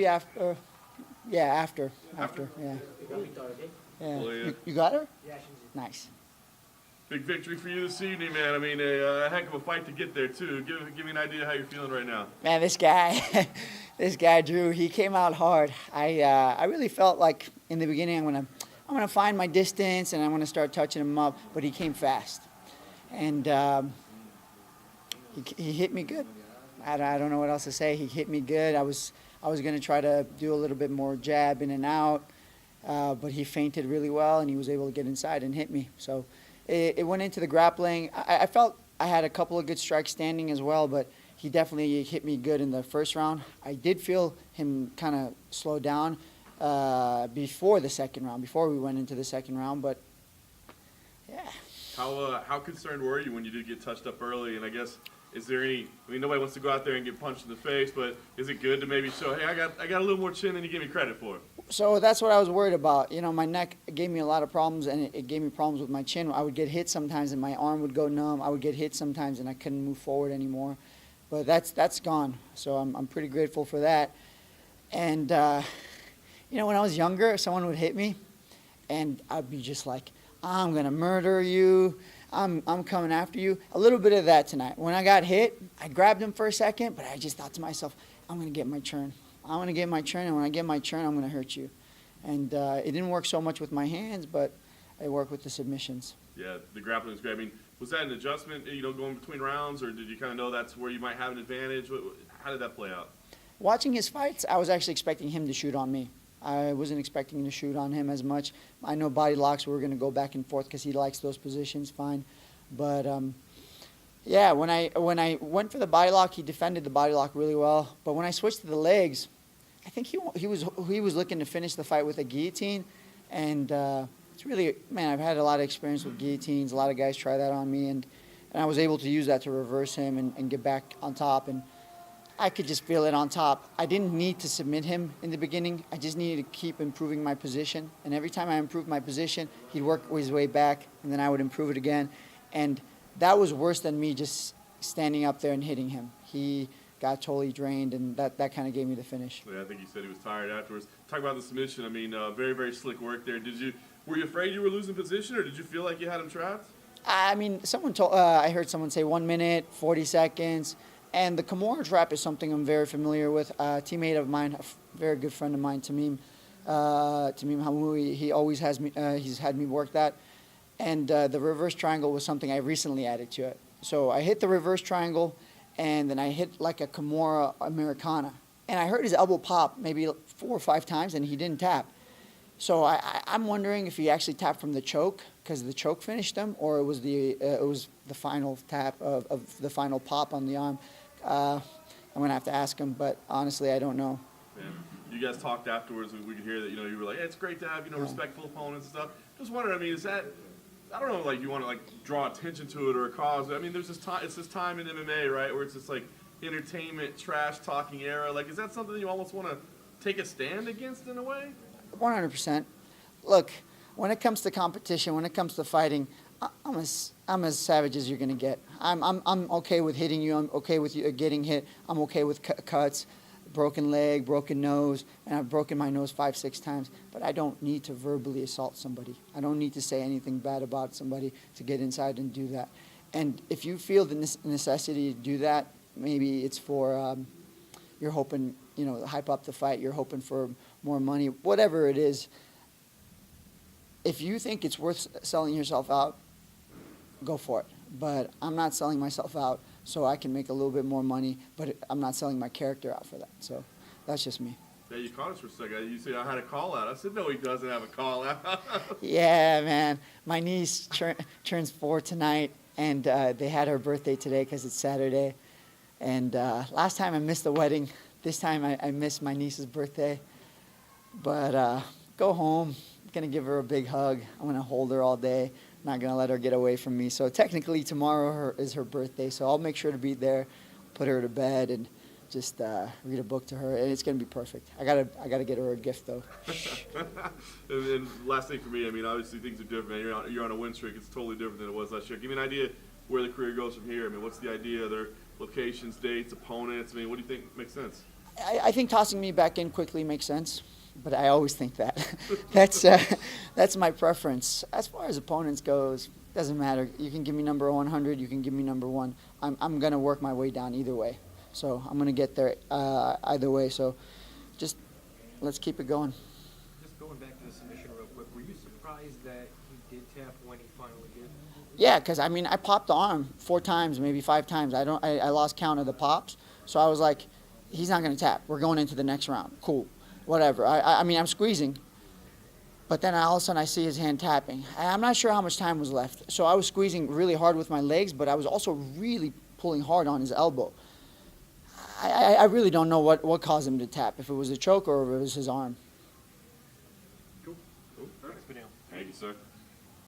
After, yeah, after, yeah. Yeah. Well, yeah. You got her? Nice. Big victory for you this evening, man. I mean, a heck of a fight to get there, too. Give me an idea how you're feeling right now. Man, this guy, this guy Drew, he came out hard. I really felt like in the beginning I'm gonna find my distance and I'm gonna start touching him up, but he came fast, and he hit me good. I don't know what else to say. He hit me good. I was gonna try to do a little bit more jab in and out, but he feinted really well and he was able to get inside and hit me. So it went into the grappling. I felt I had a couple of good strikes standing as well, but he definitely hit me good in the first round. I did feel him kind of slow down before the second round, before we went into the second round, but yeah. How concerned were you when you did get touched up early? And I guess, is there any, I mean, nobody wants to go out there and get punched in the face, but is it good to maybe show, hey, I got a little more chin than you give me credit for? So that's what I was worried about. You know, my neck gave me a lot of problems, and it gave me problems with my chin. I would get hit sometimes, and my arm would go numb. I would get hit sometimes, and I couldn't move forward anymore. But that's gone. So I'm pretty grateful for that. And you know, when I was younger, someone would hit me, and I'd be just like, I'm gonna murder you. I'm coming after you. A little bit of that tonight. When I got hit, I grabbed him for a second, but I just thought to myself, I'm gonna get my turn. I'm going to get my turn, and when I get my turn, I'm going to hurt you. And it didn't work so much with my hands, but I worked with the submissions. Yeah, the grappling is great. I mean, was that an adjustment, you know, going between rounds, or did you kind of know that's where you might have an advantage? How did that play out? Watching his fights, I was actually expecting him to shoot on me. I wasn't expecting to shoot on him as much. I know body locks, we were going to go back and forth because he likes those positions, fine. But yeah, when I went for the body lock, he defended the body lock really well. But when I switched to the legs, I think he was looking to finish the fight with a guillotine, and it's really, man, I've had a lot of experience with guillotines. A lot of guys try that on me, and I was able to use that to reverse him and get back on top, and I could just feel it on top. I didn't need to submit him in the beginning. I just needed to keep improving my position, and every time I improved my position, he'd work his way back, and then I would improve it again, and that was worse than me just standing up there and hitting him. He got totally drained, and that kind of gave me the finish. Yeah, I think he said he was tired afterwards. Talk about the submission. I mean, very, very slick work there. Were you afraid you were losing position, or did you feel like you had him trapped? I mean, I heard someone say 1 minute, 40 seconds, and the Kimura trap is something I'm very familiar with. A teammate of mine, a very good friend of mine, Tamim Hamoui, he always has me. He's had me work that, and the reverse triangle was something I recently added to it. So I hit the reverse triangle, and then I hit like a Kimura Americana. And I heard his elbow pop maybe 4 or 5 times, and he didn't tap. So I'm wondering if he actually tapped from the choke, because the choke finished him, or it was the final tap of the final pop on the arm. I'm going to have to ask him, but honestly, I don't know. Man, you guys talked afterwards, we could hear that, you know, you were like, hey, it's great to have, you know, respectful opponents and stuff. Just wondering, I mean, is that, I don't know, like you want to like draw attention to it or a cause. I mean, there's this time. It's this time in MMA, right, where it's this like entertainment, trash talking era. Like, is that something that you almost want to take a stand against in a way? 100%. Look, when it comes to competition, when it comes to fighting, I'm as savage as you're gonna get. I'm okay with hitting you. I'm okay with you getting hit. I'm okay with cuts, broken leg, broken nose, and I've broken my nose 5, 6 times, but I don't need to verbally assault somebody. I don't need to say anything bad about somebody to get inside and do that. And if you feel the necessity to do that, maybe it's for, you're hoping, you know, hype up the fight, you're hoping for more money, whatever it is. If you think it's worth selling yourself out, go for it. But I'm not selling myself out so I can make a little bit more money, but I'm not selling my character out for that. So that's just me. Yeah, you caught us for a second. You said I had a call out. I said, no, he doesn't have a call out. Yeah, man. My niece turns 4 tonight, and they had her birthday today because it's Saturday. And last time I missed the wedding. This time I missed my niece's birthday. But go home. I'm going to give her a big hug. I'm going to hold her all day. I'm not going to let her get away from me. So technically tomorrow is her birthday, so I'll make sure to be there, put her to bed, and just read a book to her, and it's going to be perfect. I gotta get her a gift, though. and last thing for me, I mean, obviously things are different, man. You're on a win streak. It's totally different than it was last year. Give me an idea where the career goes from here. I mean, what's the idea? Their locations, dates, opponents? I mean, what do you think makes sense? I think tossing me back in quickly makes sense, but I always think that. That's my preference. As far as opponents goes, doesn't matter. You can give me number 100, you can give me number 1. I'm going to work my way down either way. So I'm going to get there either way. So just let's keep it going. Just going back to the submission real quick, were you surprised that he did tap when he finally did? Yeah, because, I mean, I popped the arm 4 times, maybe 5 times. I lost count of the pops. So I was like, he's not going to tap. We're going into the next round. Cool. Whatever. I mean, I'm squeezing. But then all of a sudden I see his hand tapping. I'm not sure how much time was left. So I was squeezing really hard with my legs, but I was also really pulling hard on his elbow. I really don't know what caused him to tap, if it was a choke or if it was his arm. Cool. Thanks, Beneil. Thank you, sir.